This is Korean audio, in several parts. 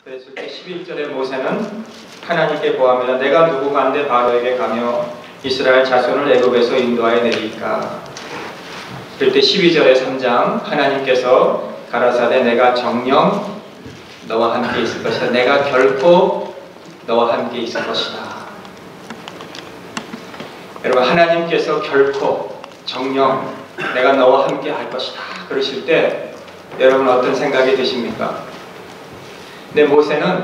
그랬을 때 11절에 모세는 하나님께 고하며 내가 누구간데 바로에게 가며 이스라엘 자손을 애굽에서 인도하여 내릴까. 그럴 때 12절에 3장 하나님께서 가라사대 내가 정녕 너와 함께 있을 것이다. 내가 결코 너와 함께 있을 것이다. 여러분, 하나님께서 결코 정녕 내가 너와 함께 할 것이다 그러실 때 여러분 어떤 생각이 드십니까? 근데 모세는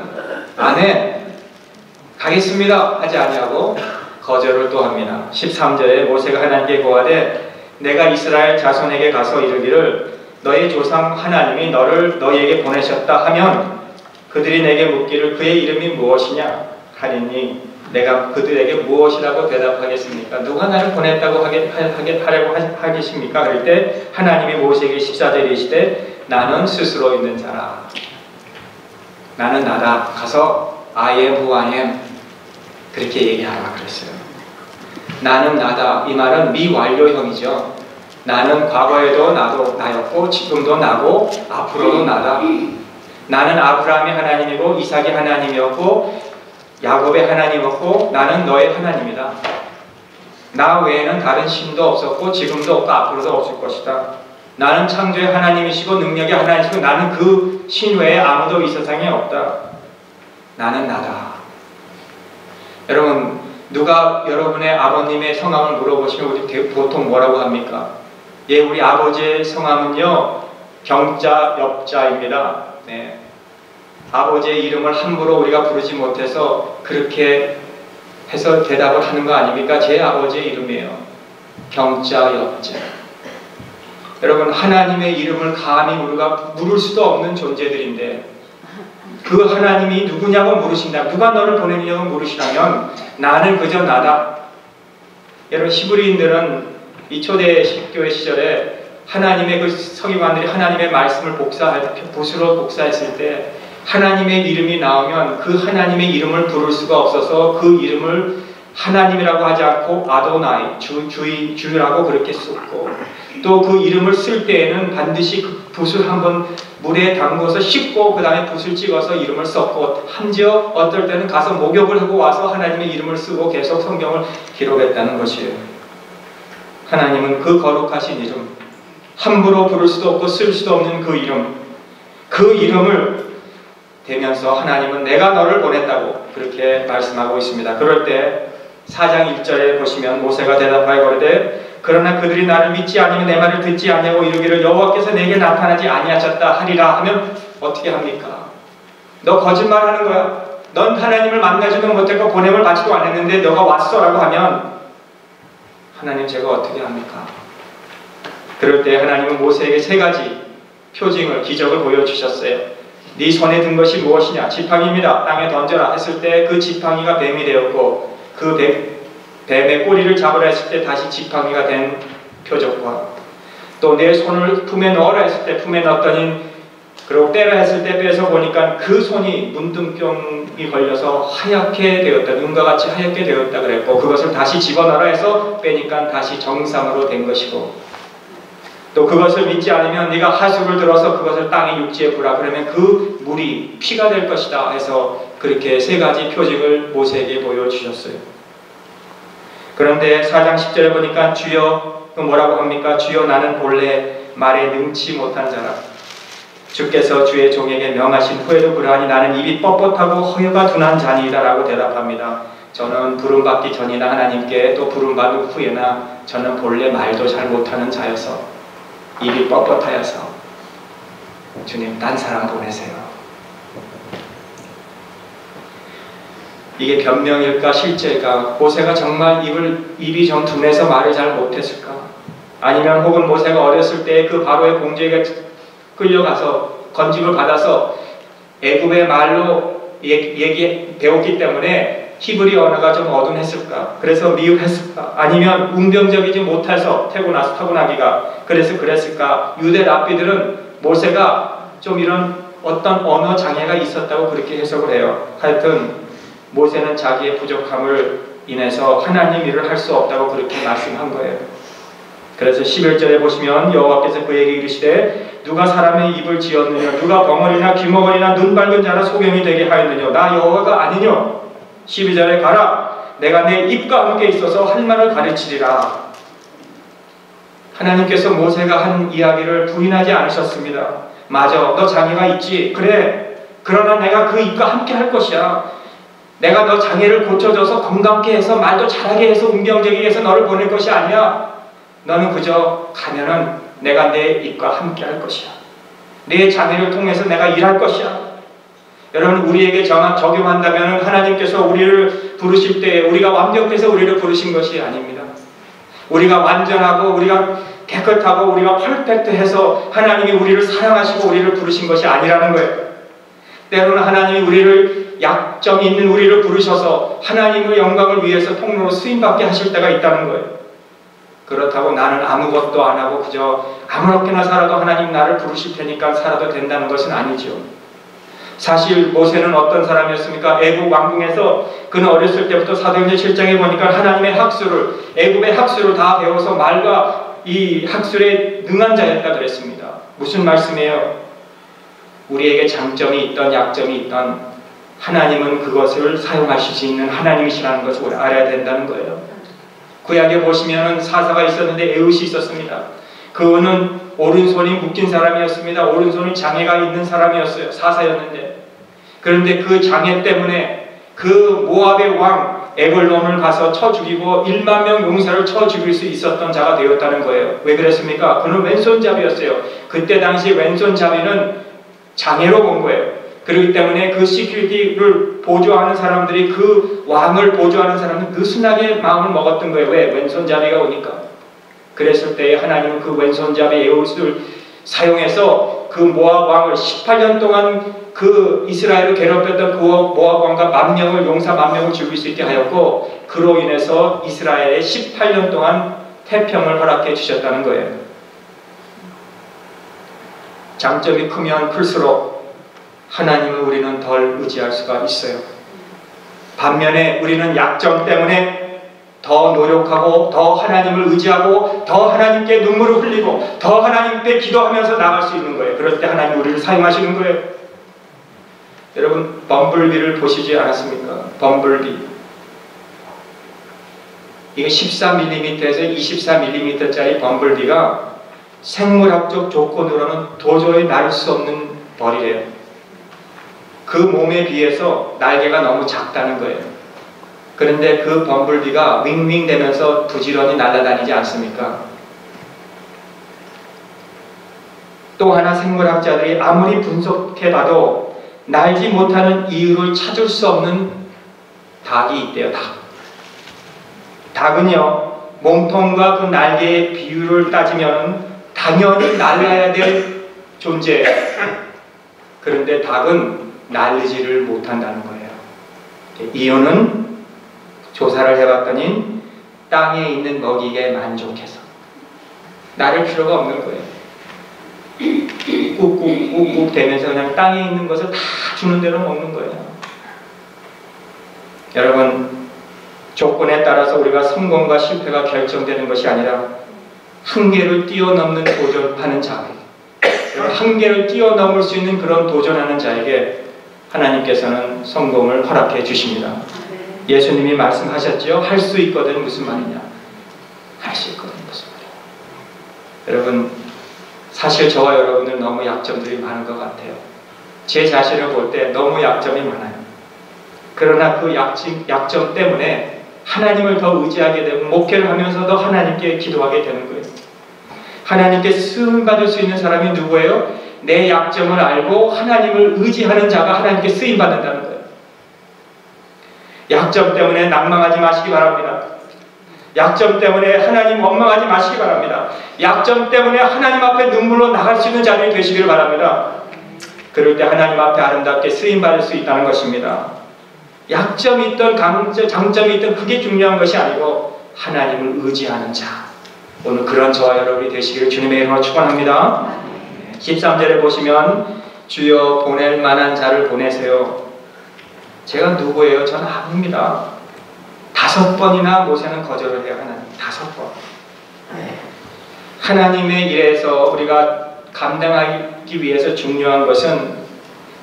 안에 가겠습니다 하지 아니하고 거절을 또 합니다. 13절에 모세가 하나님께 고하되 내가 이스라엘 자손에게 가서 이르기를 너희 조상 하나님이 너를 너희에게 보내셨다 하면 그들이 내게 묻기를 그의 이름이 무엇이냐 하리니 내가 그들에게 무엇이라고 대답하겠습니까? 누가 나를 보냈다고 하려고 하겠습니까? 그럴 때 하나님이 모세에게 14절에 이르시되 나는 스스로 있는 자라. 나는 나다. 가서 I am who I am. 그렇게 얘기하라 그랬어요. 나는 나다. 이 말은 미완료형이죠. 나는 과거에도 나였고 지금도 나고 앞으로도 나다. 나는 아브라함의 하나님이고 이삭의 하나님이었고 야곱의 하나님이었고 나는 너의 하나님이다. 나 외에는 다른 신도 없었고 지금도 없고 앞으로도 없을 것이다. 나는 창조의 하나님이시고 능력의 하나님이시고 나는 그 신 외에 아무도 이 세상에 없다. 나는 나다. 여러분, 누가 여러분의 아버님의 성함을 물어보시면 우리 보통 뭐라고 합니까? 예, 우리 아버지의 성함은요 경자, 엽자입니다. 네. 아버지의 이름을 함부로 우리가 부르지 못해서 그렇게 해서 대답을 하는 거 아닙니까? 제 아버지의 이름이에요. 경자, 엽자. 여러분, 하나님의 이름을 감히 우리가 물을 수도 없는 존재들인데 그 하나님이 누구냐고 물으신다. 누가 너를 보내느냐고 물으시라면 나는 그저 나다. 여러분, 히브리인들은 이 초대 교회 시절에 하나님의 그 서기관들이 하나님의 말씀을 붓으로 복사했을 때 하나님의 이름이 나오면 그 하나님의 이름을 부를 수가 없어서 그 이름을 하나님이라고 하지 않고 아도나이, 주라고 그렇게 썼고 또 그 이름을 쓸 때에는 반드시 그 붓을 한번 물에 담궈서 씻고 그 다음에 붓을 찍어서 이름을 썼고 심지어 어떨 때는 가서 목욕을 하고 와서 하나님의 이름을 쓰고 계속 성경을 기록했다는 것이에요. 하나님은 그 거룩하신 이름, 함부로 부를 수도 없고 쓸 수도 없는 그 이름을 대면서 하나님은 내가 너를 보냈다고 그렇게 말씀하고 있습니다. 그럴 때 4장 1절에 보시면 모세가 대답하여 거르되 그러나 그들이 나를 믿지 아니면 내 말을 듣지 아니하고 이르기를 여호와께서 내게 나타나지 아니하셨다 하리라 하면 어떻게 합니까? 너 거짓말하는 거야. 넌 하나님을 만나지도 못했고 보냄을 받지도 않았는데 너가 왔어라고 하면 하나님 제가 어떻게 합니까? 그럴 때 하나님은 모세에게 3가지 표징을 기적을 보여주셨어요. 네 손에 든 것이 무엇이냐? 지팡이입니다. 땅에 던져라 했을 때 그 지팡이가 뱀이 되었고 그 뱀의 꼬리를 잡으라 했을 때 다시 지팡이가 된 표적과 또 내 손을 품에 넣어라 했을 때 품에 넣었더니 그리고 떼라 했을 때 빼서 보니까 그 손이 문둥병이 걸려서 하얗게 되었다. 눈과 같이 하얗게 되었다 그랬고 그것을 다시 집어넣어라 해서 빼니까 다시 정상으로 된 것이고 또 그것을 믿지 않으면 네가 하수를 들어서 그것을 땅의 육지에 부라 그러면 그 물이 피가 될 것이다 해서 그렇게 3가지 표징을 모세에게 보여주셨어요. 그런데 4장 10절에 보니까 주여 뭐라고 합니까? 주여 나는 본래 말에 능치 못한 자라. 주께서 주의 종에게 명하신 후에도 그러하니 나는 입이 뻣뻣하고 허여가 둔한 자니이다 라고 대답합니다. 저는 부름받기 전이나 하나님께 또 부름받은 후에나 저는 본래 말도 잘 못하는 자여서 입이 뻣뻣하여서 주님 딴 사람 보내세요. 이게 변명일까 실제일까? 모세가 정말 입이 좀 둔해서 말을 잘 못했을까? 아니면 혹은 모세가 어렸을 때 그 바로의 공주에게 끌려가서 건집을 받아서 애굽의 말로 배웠기 때문에 히브리 언어가 좀 어둔했을까? 그래서 미흡했을까? 아니면 웅변적이지 못해서 타고나기가 그래서 그랬을까? 유대 랍비들은 모세가 좀 이런 어떤 언어 장애가 있었다고 그렇게 해석을 해요. 하여튼 모세는 자기의 부족함을 인해서 하나님 일을 할 수 없다고 그렇게 말씀한 거예요. 그래서 11절에 보시면 여호와께서 그에게 이르시되 누가 사람의 입을 지었느냐 누가 벙어리나 귀머거리나 눈 밝은 자라 소경이 되게 하였느냐 나 여호와가 아니뇨. 12절에 가라 내가 내 입과 함께 있어서 할 말을 가르치리라. 하나님께서 모세가 한 이야기를 부인하지 않으셨습니다. 맞아, 너 장애가 있지. 그래, 그러나 내가 그 입과 함께 할 것이야. 내가 너 장애를 고쳐줘서 건강케 해서 말도 잘하게 해서 운명되게 해서 너를 보낼 것이 아니야. 너는 그저 가면은 내가 내 입과 함께 할 것이야. 내 장애를 통해서 내가 일할 것이야. 여러분, 우리에게 적용한다면 하나님께서 우리를 부르실 때 우리가 완벽해서 우리를 부르신 것이 아닙니다. 우리가 완전하고 우리가 깨끗하고 우리가 퍼펙트해서 하나님이 우리를 사랑하시고 우리를 부르신 것이 아니라는 거예요. 때로는 하나님이 우리를 약점이 있는 우리를 부르셔서 하나님의 영광을 위해서 통로로 쓰임받게 하실 때가 있다는 거예요. 그렇다고 나는 아무것도 안 하고 그저 아무렇게나 살아도 하나님 나를 부르실 테니까 살아도 된다는 것은 아니죠. 사실 모세는 어떤 사람이었습니까? 애굽 왕궁에서 그는 어렸을 때부터 사도행전 7장에 보니까 하나님의 학술을, 애굽의 학술을 다 배워서 말과 이 학술에 능한 자였다 그랬습니다. 무슨 말씀이에요? 우리에게 장점이 있던 약점이 있던 하나님은 그것을 사용하실 수 있는 하나님이시라는 것을 알아야 된다는 거예요. 구약에 보시면 사사가 있었는데 에훗이 있었습니다. 그는 오른손이 묶인 사람이었습니다. 오른손이 장애가 있는 사람이었어요. 사사였는데. 그런데 그 장애 때문에 그 모압의 왕 에글론을 가서 쳐 죽이고 1만 명 용사를 쳐 죽일 수 있었던 자가 되었다는 거예요. 왜 그랬습니까? 그는 왼손잡이였어요. 그때 당시 왼손잡이는 장애로 본 거예요. 그렇기 때문에 그 시큐리티를 보조하는 사람들이 그 왕을 보조하는 사람은 느슨하게 마음을 먹었던 거예요. 왜? 왼손잡이가 오니까. 그랬을 때 하나님은 그 왼손잡이 에훗을 사용해서 그 모압 왕을 18년 동안 그 이스라엘을 괴롭혔던 그 모압 왕과 용사 10,000명을 죽일 수 있게 하였고 그로 인해서 이스라엘에 18년 동안 태평을 허락해 주셨다는 거예요. 장점이 크면 클수록 하나님을 우리는 덜 의지할 수가 있어요. 반면에 우리는 약점 때문에 더 노력하고 더 하나님을 의지하고 더 하나님께 눈물을 흘리고 더 하나님께 기도하면서 나갈 수 있는 거예요. 그럴 때 하나님 우리를 사용하시는 거예요. 여러분, 범블비를 보시지 않았습니까? 범블비. 이거 14mm에서 24mm짜리 범블비가 생물학적 조건으로는 도저히 날 수 없는 벌이래요. 그 몸에 비해서 날개가 너무 작다는 거예요. 그런데 그 범블비가 윙윙 되면서 부지런히 날아다니지 않습니까? 또 하나 생물학자들이 아무리 분석해봐도 날지 못하는 이유를 찾을 수 없는 닭이 있대요. 닭은요, 몸통과 그 날개의 비율을 따지면 당연히 날아야 될 존재예요. 그런데 닭은 날리지를 못한다는 거예요. 이유는 조사를 해봤더니 땅에 있는 먹이에 만족해서 나를 필요가 없는 거예요. 꾹꾹꾹꾹 대면서 그냥 땅에 있는 것을 다 주는 대로 먹는 거예요. 여러분, 조건에 따라서 우리가 성공과 실패가 결정되는 것이 아니라 한계를 뛰어넘는 도전하는 자에게, 한계를 뛰어넘을 수 있는 그런 도전하는 자에게 하나님께서는 성공을 허락해 주십니다. 예수님이 말씀하셨죠. 할 수 있거든 무슨 말이냐? 할 수 있거든 무슨 말이냐? 여러분, 사실 저와 여러분은 너무 약점들이 많은 것 같아요. 제 자신을 볼 때 너무 약점이 많아요. 그러나 그 약점 때문에 하나님을 더 의지하게 되고 목회를 하면서도 하나님께 기도하게 되는 거예요. 하나님께 쓰임받을 수 있는 사람이 누구예요? 내 약점을 알고 하나님을 의지하는 자가 하나님께 쓰임받는다는 거예요. 약점 때문에 낭망하지 마시기 바랍니다. 약점 때문에 하나님 원망하지 마시기 바랍니다. 약점 때문에 하나님 앞에 눈물로 나갈 수 있는 자들이 되시길 바랍니다. 그럴 때 하나님 앞에 아름답게 쓰임받을 수 있다는 것입니다. 약점이 있든 장점이 있든 그게 중요한 것이 아니고 하나님을 의지하는 자, 오늘 그런 저와 여러분이 되시기를 주님의 이름으로 축원합니다. 13절에 보시면 주여 보낼 만한 자를 보내세요. 제가 누구예요? 저는 아닙니다. 5번이나 모세는 거절을 해요. 하나님 5번. 하나님의 일에서 우리가 감당하기 위해서 중요한 것은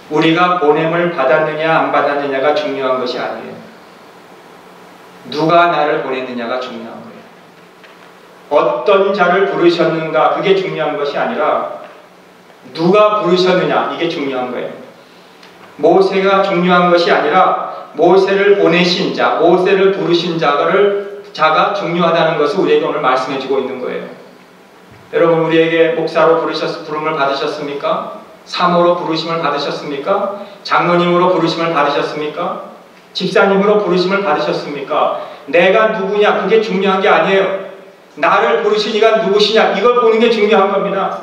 우리가 보냄을 받았느냐 안 받았느냐가 중요한 것이 아니에요. 누가 나를 보냈느냐가 중요한 거예요. 어떤 자를 부르셨는가 그게 중요한 것이 아니라 누가 부르셨느냐 이게 중요한 거예요. 모세가 중요한 것이 아니라 모세를 보내신 자, 모세를 부르신 자가 중요하다는 것을 우리에게 오늘 말씀해 주고 있는 거예요. 여러분, 우리에게 목사로 부름을 받으셨습니까? 사모로 부르심을 받으셨습니까? 장로님으로 부르심을 받으셨습니까? 집사님으로 부르심을 받으셨습니까? 내가 누구냐 그게 중요한 게 아니에요. 나를 부르신 이가 누구시냐 이걸 보는 게 중요한 겁니다.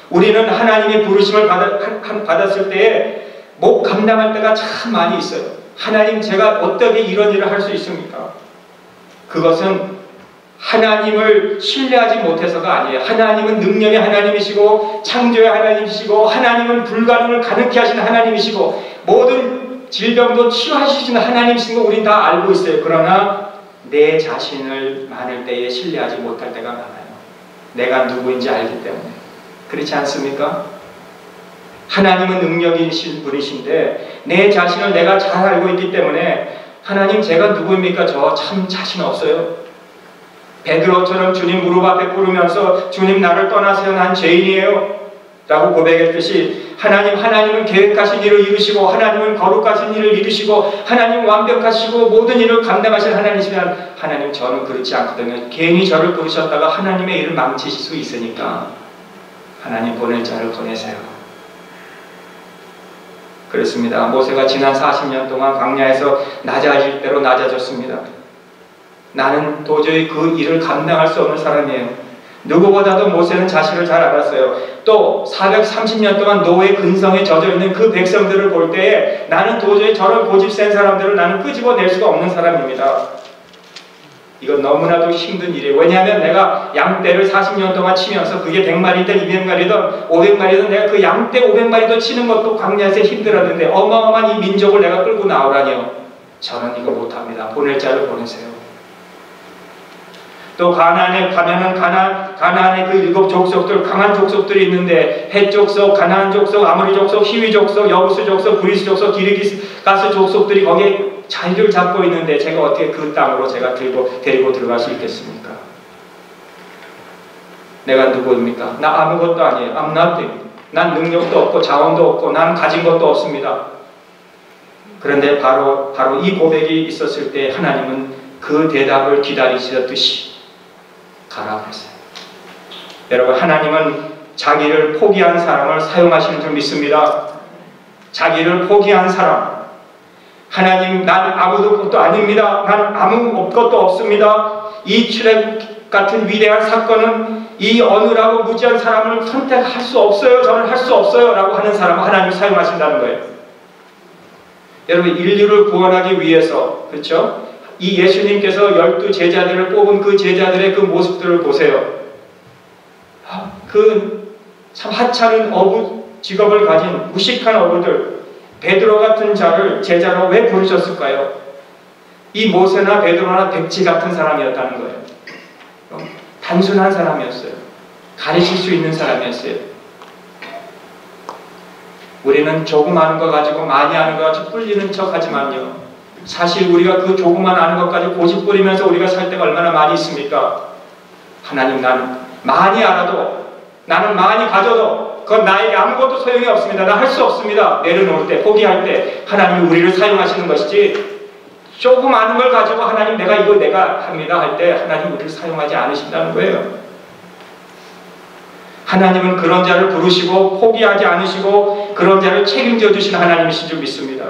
우리는 하나님의 부르심을 받았을 때에 못 감당할 때가 참 많이 있어요. 하나님, 제가 어떻게 이런 일을 할 수 있습니까? 그것은 하나님을 신뢰하지 못해서가 아니에요. 하나님은 능력의 하나님이시고 창조의 하나님이시고 하나님은 불가능을 가능케 하시는 하나님이시고 모든 질병도 치유하시는 하나님이신 거 우린 다 알고 있어요. 그러나 내 자신을 많을 때에 신뢰하지 못할 때가 많아요. 내가 누구인지 알기 때문에. 그렇지 않습니까? 하나님은 능력이신 분이신데 내 자신을 내가 잘 알고 있기 때문에 하나님, 제가 누구입니까? 저 참 자신 없어요. 베드로처럼 주님 무릎 앞에 꿇으면서 주님, 나를 떠나세요, 난 죄인이에요 라고 고백했듯이 하나님은 계획하신 일을 이루시고 하나님은 거룩하신 일을 이루시고 하나님 완벽하시고 모든 일을 감당하신 하나님이시면 하나님, 저는 그렇지 않거든요. 괜히 저를 부르셨다가 하나님의 일을 망치실 수 있으니까 하나님, 보낼 자를 보내세요. 그렇습니다. 모세가 지난 40년 동안 광야에서 낮아질 대로 낮아졌습니다. 나는 도저히 그 일을 감당할 수 없는 사람이에요. 누구보다도 모세는 자신을 잘 알았어요. 또 430년 동안 노예 근성에 젖어있는 그 백성들을 볼 때에 나는 도저히 저런 고집센 사람들을 나는 끄집어낼 수가 없는 사람입니다. 이건 너무나도 힘든 일이에요. 왜냐하면 내가 양떼를 40년 동안 치면서 그게 100마리든 200마리든 500마리든 내가 그 양떼 500마리도 치는 것도 광야에서 힘들었는데 어마어마한 이 민족을 내가 끌고 나오라니요. 저는 이거 못합니다. 보낼 자를 보내세요. 또 가나안에 가면은 가나안의 그 7 족속들, 강한 족속들이 있는데 헷 족속, 가나안 족속, 아모리 족속, 히위 족속, 여부스 족속, 브리스 족속, 기르기스 족속들이 거기에 자리를 잡고 있는데 제가 어떻게 그 땅으로 제가 데리고 들어갈 수 있겠습니까? 내가 누구입니까? 나 아무것도 아니에요. I'm nothing. 난 능력도 없고 자원도 없고 나는 가진 것도 없습니다. 그런데 바로 이 고백이 있었을 때 하나님은 그 대답을 기다리시듯이 가라 그랬어요. 여러분, 하나님은 자기를 포기한 사람을 사용하시는 줄 믿습니다. 자기를 포기한 사람, 하나님, 난 아무것도 아닙니다. 난 아무것도 없습니다. 이 출애굽 같은 위대한 사건은 이 어느라고 무지한 사람을 선택할 수 없어요. 저는 할 수 없어요 라고 하는 사람을 하나님이 사용하신다는 거예요. 여러분, 인류를 구원하기 위해서, 그렇죠? 이 예수님께서 12 제자들을 뽑은 그 제자들의 그 모습들을 보세요. 그 참 하찮은 어부 직업을 가진 무식한 어부들, 베드로 같은 자를 제자로 왜 부르셨을까요? 이 모세나 베드로나 백지 같은 사람이었다는 거예요. 단순한 사람이었어요. 가르칠 수 있는 사람이었어요. 우리는 조금 아는 거 가지고 많이 아는 거 가지고 뿔리는 척 하지만요, 사실 우리가 그 조금만 아는 것 가지고 고집 부리면서 우리가 살 때가 얼마나 많이 있습니까? 하나님, 나는 많이 알아도, 나는 많이 가져도 그건 나에게 아무것도 소용이 없습니다. 나 할 수 없습니다. 내려놓을 때, 포기할 때 하나님이 우리를 사용하시는 것이지, 조금 아는 걸 가지고 하나님, 내가 합니다 할 때 하나님 우리를 사용하지 않으신다는 거예요. 하나님은 그런 자를 부르시고 포기하지 않으시고 그런 자를 책임져 주시는 하나님이신 줄 믿습니다.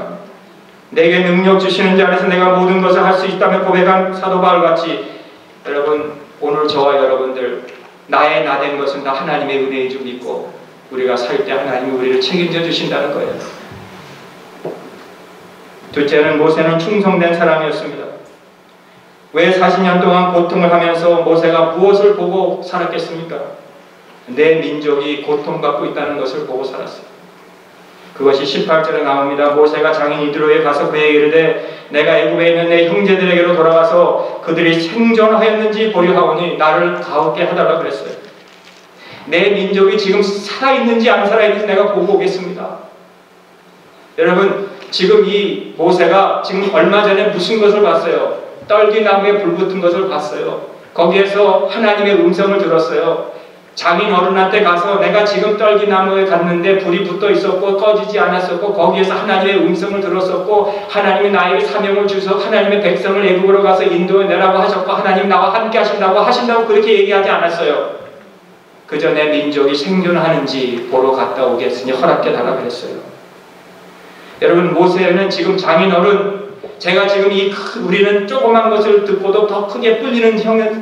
내게 능력 주시는 자 안에서 내가 모든 것을 할 수 있다며 고백한 사도 바울같이, 여러분, 오늘 저와 여러분들 나의 나 된 것은 다 하나님의 은혜인 줄 믿고 우리가 살 때 하나님이 우리를 책임져 주신다는 거예요. 둘째는, 모세는 충성된 사람이었습니다. 왜 40년 동안 고통을 하면서 모세가 무엇을 보고 살았겠습니까? 내 민족이 고통받고 있다는 것을 보고 살았어요. 그것이 18절에 나옵니다. 모세가 장인 이드로에 가서 그에게 이르되, 내가 애굽에 있는 내 형제들에게로 돌아가서 그들이 생존하였는지 보려 하오니 나를 가옵게 하달라 그랬어요. 내 민족이 지금 살아있는지 안 살아있는지 내가 보고 오겠습니다. 여러분, 지금 이 모세가 지금 얼마 전에 무슨 것을 봤어요? 떨기나무에 불 붙은 것을 봤어요. 거기에서 하나님의 음성을 들었어요. 장인 어른한테 가서 내가 지금 떨기나무에 갔는데 불이 붙어 있었고 꺼지지 않았었고 거기에서 하나님의 음성을 들었었고 하나님이 나에게 사명을 주셔서 하나님의 백성을 애굽으로 가서 인도해 내라고 하셨고 하나님 나와 함께 하신다고 그렇게 얘기하지 않았어요. 그 전에 민족이 생존하는지 보러 갔다 오겠으니 허락해 달라 그랬어요. 여러분, 모세는 지금 장인어른, 제가 지금 우리는 조그만 것을 듣고도 더 크게 끌리는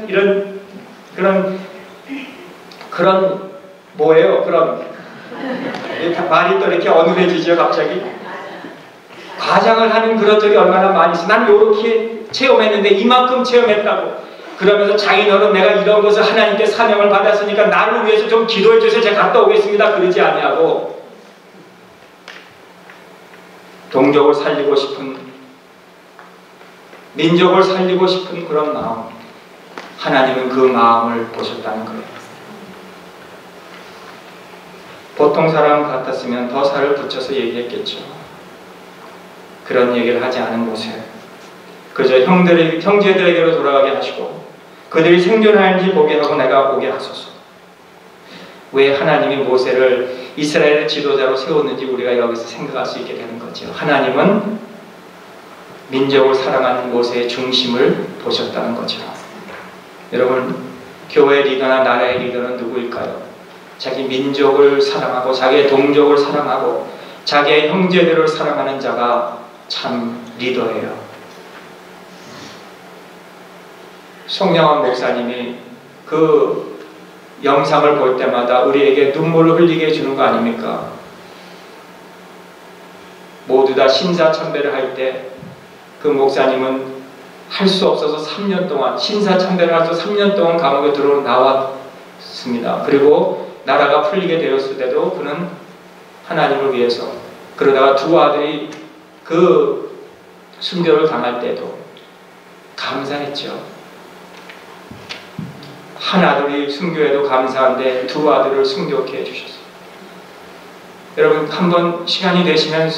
이런 그런 뭐예요? 그런 말이 또 이렇게 어눌해지죠 갑자기. 과장을 하는 그런 적이 얼마나 많이 있어. 난 이렇게 체험했는데 이만큼 체험했다고. 그러면서 장인어른 내가 이런 것을 하나님께 사명을 받았으니까 나를 위해서 좀 기도해 주세요. 제가 갔다 오겠습니다. 그러지 아니하고 동족을 살리고 싶은, 민족을 살리고 싶은 그런 마음, 하나님은 그 마음을 보셨다는 거예요. 보통 사람 같았으면 더 살을 붙여서 얘기했겠죠. 그런 얘기를 하지 않은 모세, 그저 형제들에게로 돌아가게 하시고 그들이 생존하는지 보게 하고 내가 보게 하소서. 왜 하나님이 모세를 이스라엘의 지도자로 세웠는지 우리가 여기서 생각할 수 있게 되는 거죠. 하나님은 민족을 사랑하는 모세의 중심을 보셨다는 거죠. 여러분, 교회 리더나 나라의 리더는 누구일까요? 자기 민족을 사랑하고 자기의 동족을 사랑하고 자기의 형제들을 사랑하는 자가 참 리더예요. 송영환 목사님이 그 영상을 볼 때마다 우리에게 눈물을 흘리게 해주는 거 아닙니까? 모두 다 신사참배를 할 때 그 목사님은 할 수 없어서 3년 동안 신사참배를 해서 3년 동안 감옥에 나왔습니다. 그리고 나라가 풀리게 되었을 때도 그는 하나님을 위해서, 그러다가 두 아들이 그 순교를 당할 때도 감사했죠. 한 아들이 순교해도 감사한데 두 아들을 순교케 해주셨어요. 여러분, 한번 시간이 되시면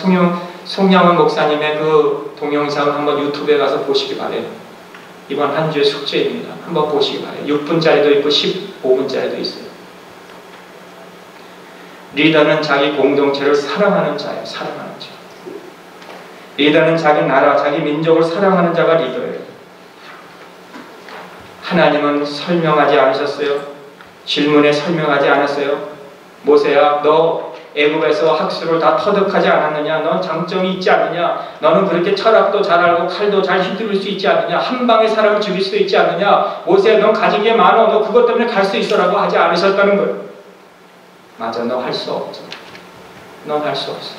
송영원 목사님의 그 동영상 한번 유튜브에 가서 보시기 바래요. 이번 한 주의 숙제입니다. 한번 보시기 바래요. 6분짜리도 있고 15분짜리도 있어요. 리더는 자기 공동체를 사랑하는 자예요. 사랑하는 자. 리더는 자기 나라, 자기 민족을 사랑하는 자가 리더예요. 하나님은 설명하지 않으셨어요? 질문에 설명하지 않았어요? 모세야, 너 애굽에서 학술을 다 터득하지 않았느냐? 넌 장점이 있지 않느냐? 너는 그렇게 철학도 잘 알고 칼도 잘 휘두를 수 있지 않느냐? 한 방에 사람을 죽일 수 있지 않느냐? 모세야, 넌 가진 게 많어. 너 그것 때문에 갈 수 있어라고 하지 않으셨다는 거예요. 맞아, 너 할 수 없어. 넌 할 수 없어.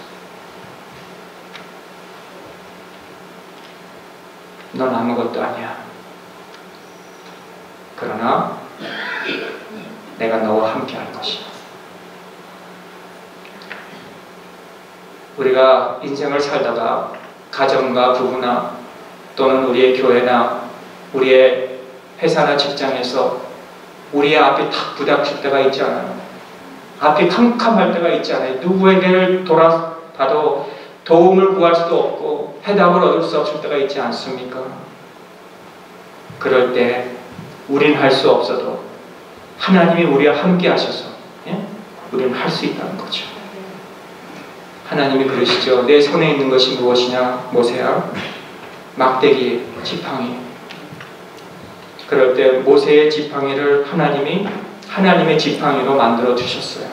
넌 아무것도 아니야. 그러나 내가 너와 함께 할 것이야. 우리가 인생을 살다가 가정과 부부나 또는 우리의 교회나 우리의 회사나 직장에서 우리의 앞이 탁 부닥칠 때가 있지 않아요? 앞이 캄캄할 때가 있지 않아요? 누구에게를 돌아봐도 도움을 구할 수도 없고 해답을 얻을 수 없을 때가 있지 않습니까? 그럴 때 우린 할 수 없어도 하나님이 우리와 함께 하셔서 우리는 할 수 있다는 거죠. 하나님이 그러시죠. 내 손에 있는 것이 무엇이냐? 모세야, 막대기, 지팡이. 그럴 때 모세의 지팡이를 하나님이 하나님의 지팡이로 만들어 주셨어요.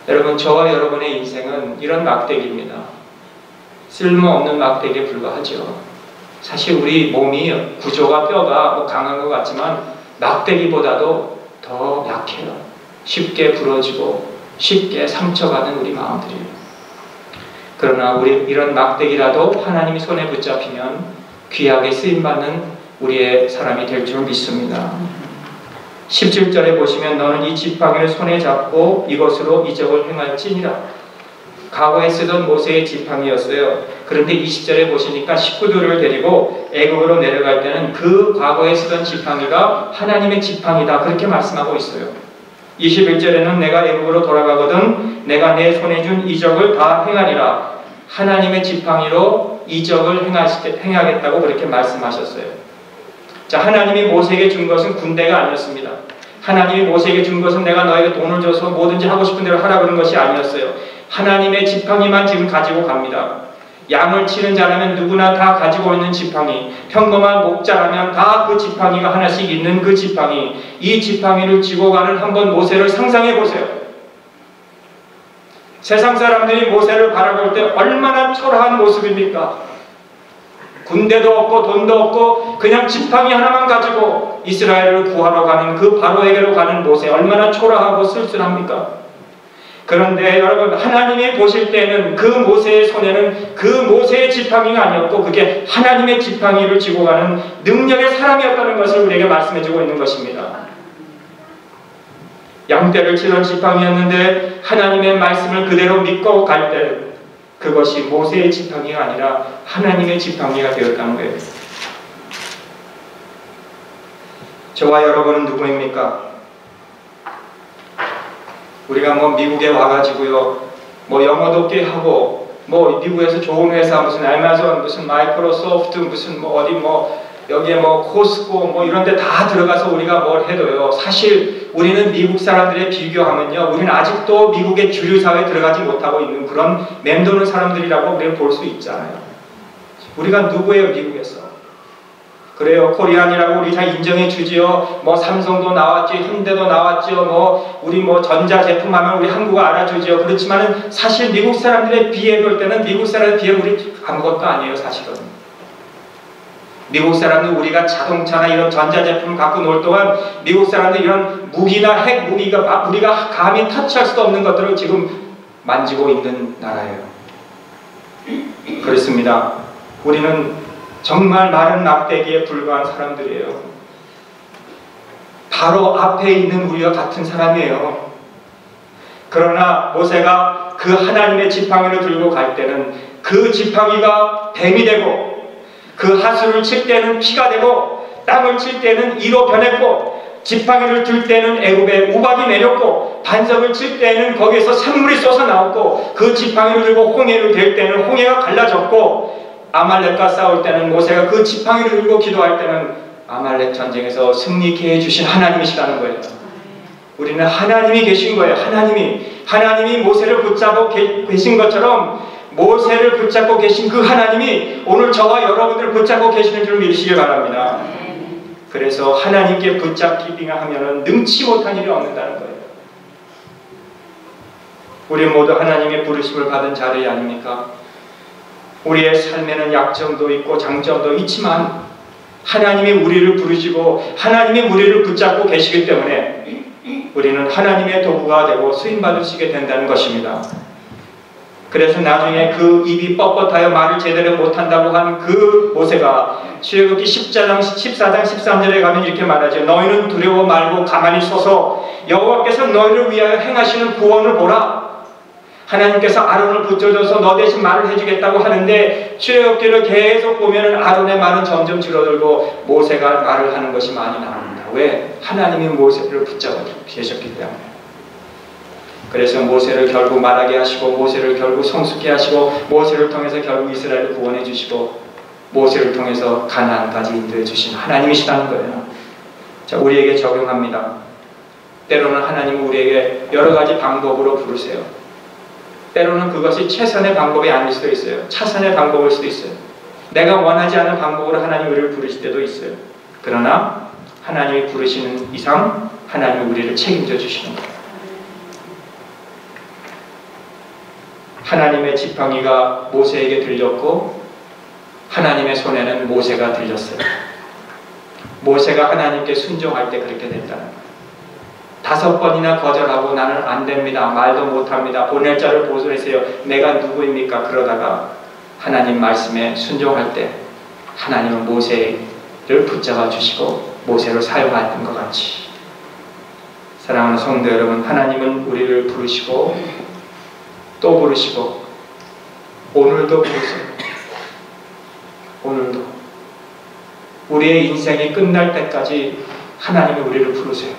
여러분, 저와 여러분의 인생은 이런 막대기입니다. 쓸모없는 막대기에 불과하죠. 사실 우리 몸이 구조가 뼈가 강한 것 같지만 막대기보다도 더 약해요. 쉽게 부러지고 쉽게 상처받는 우리 마음들이에요. 그러나 우리 이런 막대기라도 하나님이 손에 붙잡히면 귀하게 쓰임받는 우리의 사람이 될 줄 믿습니다. 17절에 보시면 너는 이 지팡이를 손에 잡고 이것으로 이적을 행할지니라. 과거에 쓰던 모세의 지팡이였어요. 그런데 20절에 보시니까 식구들을 데리고 애국으로 내려갈 때는 그 과거에 쓰던 지팡이가 하나님의 지팡이다 그렇게 말씀하고 있어요. 21절에는 내가 애국으로 돌아가거든 내가 내 손에 준 이적을 다 행하리라. 하나님의 지팡이로 이적을 행하겠다고 그렇게 말씀하셨어요. 자, 하나님이 모세에게 준 것은 군대가 아니었습니다. 하나님이 모세에게 준 것은 내가 너에게 돈을 줘서 뭐든지 하고 싶은 대로 하라 그런 것이 아니었어요. 하나님의 지팡이만 지금 가지고 갑니다. 양을 치는 자라면 누구나 다 가지고 있는 지팡이, 평범한 목자라면 다 그 지팡이가 하나씩 있는 그 지팡이, 이 지팡이를 쥐고 가는 한번 모세를 상상해 보세요. 세상 사람들이 모세를 바라볼 때 얼마나 초라한 모습입니까? 군대도 없고 돈도 없고 그냥 지팡이 하나만 가지고 이스라엘을 구하러 가는 그 바로에게로 가는 모세, 얼마나 초라하고 쓸쓸합니까? 그런데 여러분, 하나님이 보실 때는 그 모세의 손에는 그 모세의 지팡이가 아니었고 그게 하나님의 지팡이를 쥐고 가는 능력의 사람이었다는 것을 우리에게 말씀해주고 있는 것입니다. 양떼를 치던 지팡이였는데 하나님의 말씀을 그대로 믿고 갈 때 그것이 모세의 지팡이가 아니라 하나님의 지팡이가 되었다는 거예요. 저와 여러분은 누구입니까? 우리가 미국에 와가지고요, 영어도 꽤 하고, 미국에서 좋은 회사, 무슨 애마존, 무슨 마이크로소프트, 무슨 어디 여기에 코스코 이런 데 다 들어가서 우리가 뭘 해도요, 사실 우리는 미국 사람들에 비교하면요, 우리는 아직도 미국의 주류 사회에 들어가지 못하고 있는 그런 맴도는 사람들이라고 우리는 볼 수 있잖아요. 우리가 누구예요, 미국에서? 그래요, 코리안이라고 우리 다 인정해 주지요. 삼성도 나왔지, 현대도 나왔죠. 우리 전자제품 하면 우리 한국어 알아주지요. 그렇지만은 사실 미국 사람들에 비해 볼 때는 미국 사람에 비해 우리 아무것도 아니에요, 사실은. 미국 사람들 우리가 자동차나 이런 전자제품을 갖고 놀 동안 미국 사람들 이런 무기나 핵 무기가 우리가 감히 터치할 수도 없는 것들을 지금 만지고 있는 나라예요. 그렇습니다. 우리는 정말 마른 막대기에 불과한 사람들이에요. 바로 앞에 있는 우리와 같은 사람이에요. 그러나 모세가 그 하나님의 지팡이를 들고 갈 때는 그 지팡이가 뱀이 되고 그 하수를 칠 때는 피가 되고 땅을 칠 때는 이로 변했고 지팡이를 들 때는 애굽에 우박이 내렸고 반석을 칠 때는 거기에서 샘물이 쏟아 나왔고 그 지팡이를 들고 홍해를 댈 때는 홍해가 갈라졌고 아말렉과 싸울 때는 모세가 그 지팡이를 들고 기도할 때는 아말렉 전쟁에서 승리케 해주신 하나님이시라는 거예요. 우리는 하나님이 계신 거예요. 하나님이 모세를 붙잡고 계신 것처럼 모세를 붙잡고 계신 그 하나님이 오늘 저와 여러분들을 붙잡고 계시는 줄 믿으시길 바랍니다. 그래서 하나님께 붙잡기만 하면은 능치 못한 일이 없는다는 거예요. 우리 모두 하나님의 부르심을 받은 자리 아닙니까? 우리의 삶에는 약점도 있고 장점도 있지만 하나님이 우리를 부르시고 하나님이 우리를 붙잡고 계시기 때문에 우리는 하나님의 도구가 되고 쓰임받으시게 된다는 것입니다. 그래서 나중에 그 입이 뻣뻣하여 말을 제대로 못한다고 한 그 모세가 출애굽기 14장 13절에 가면 이렇게 말하죠. 너희는 두려워 말고 가만히 서서 여호와께서 너희를 위하여 행하시는 구원을 보라. 하나님께서 아론을 붙여줘서 너 대신 말을 해주겠다고 하는데 출애굽기를 계속 보면 아론의 말은 점점 줄어들고 모세가 말을 하는 것이 많이 나옵니다. 왜? 하나님이 모세를 붙잡아 계셨기 때문에. 그래서 모세를 결국 말하게 하시고 모세를 결국 성숙케 하시고 모세를 통해서 결국 이스라엘을 구원해 주시고 모세를 통해서 가나안까지 인도해 주신 하나님이시라는 거예요. 자, 우리에게 적용합니다. 때로는 하나님은 우리에게 여러 가지 방법으로 부르세요. 때로는 그것이 최선의 방법이 아닐 수도 있어요. 차선의 방법일 수도 있어요. 내가 원하지 않은 방법으로 하나님 우리를 부르실 때도 있어요. 그러나 하나님이 부르시는 이상 하나님이 우리를 책임져 주시는 거예요. 하나님의 지팡이가 모세에게 들렸고 하나님의 손에는 모세가 들렸어요. 모세가 하나님께 순종할 때 그렇게 됐다는 거예요. 5번이나 거절하고 나는 안 됩니다. 말도 못합니다. 보낼 자를 보소하세요. 내가 누구입니까? 그러다가 하나님 말씀에 순종할 때 하나님은 모세를 붙잡아 주시고 모세를 사용하였던 것 같이 사랑하는 성도 여러분, 하나님은 우리를 부르시고 또 부르시고 오늘도 부르세요. 오늘도 우리의 인생이 끝날 때까지 하나님이 우리를 부르세요.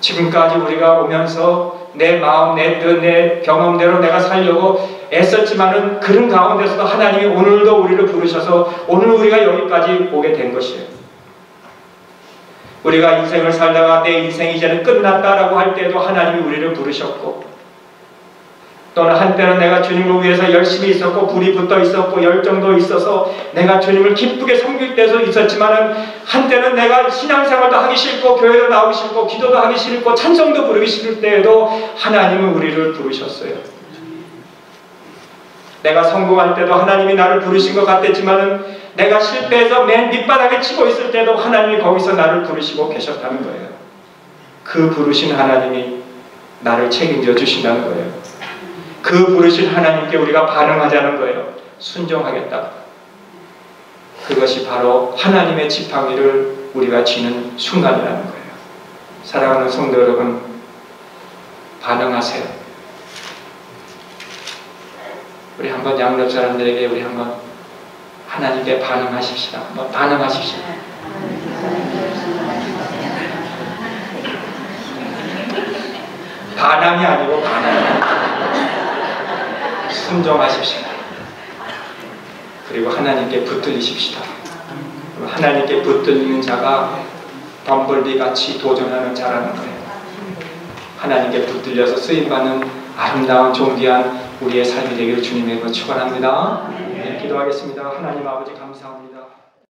지금까지 우리가 오면서 내 마음, 내 뜻, 내 경험대로 내가 살려고 애썼지만은 그런 가운데서도 하나님이 오늘도 우리를 부르셔서 오늘 우리가 여기까지 오게 된 것이에요. 우리가 인생을 살다가 내 인생이 이제는 끝났다라고 할 때도 하나님이 우리를 부르셨고, 또는 한때는 내가 주님을 위해서 열심히 있었고 불이 붙어 있었고 열정도 있어서 내가 주님을 기쁘게 섬길 때도 있었지만은 한때는 내가 신앙생활도 하기 싫고 교회도 나오기 싫고 기도도 하기 싫고 찬송도 부르기 싫을 때에도 하나님은 우리를 부르셨어요. 내가 성공할 때도 하나님이 나를 부르신 것 같았지만은 내가 실패해서 맨 밑바닥에 치고 있을 때도 하나님이 거기서 나를 부르시고 계셨다는 거예요. 그 부르신 하나님이 나를 책임져 주신다는 거예요. 그 부르신 하나님께 우리가 반응하자는 거예요. 순종하겠다. 그것이 바로 하나님의 지팡이를 우리가 쥐는 순간이라는 거예요. 사랑하는 성도 여러분, 반응하세요. 우리 한번 양옆 사람들에게 우리 한번 하나님께 반응하십시다. 한번 반응하십시오. 반항이 아니고 반항. 순종하십시오. 그리고 하나님께 붙들리십시다. 하나님께 붙들리는 자가 덤벌비같이 도전하는 자라는 거예요. 하나님께 붙들려서 쓰임받는 아름다운 존귀한 우리의 삶이 되기를 주님의 이름으로 축원합니다. 네, 기도하겠습니다. 하나님 아버지 감사합니다.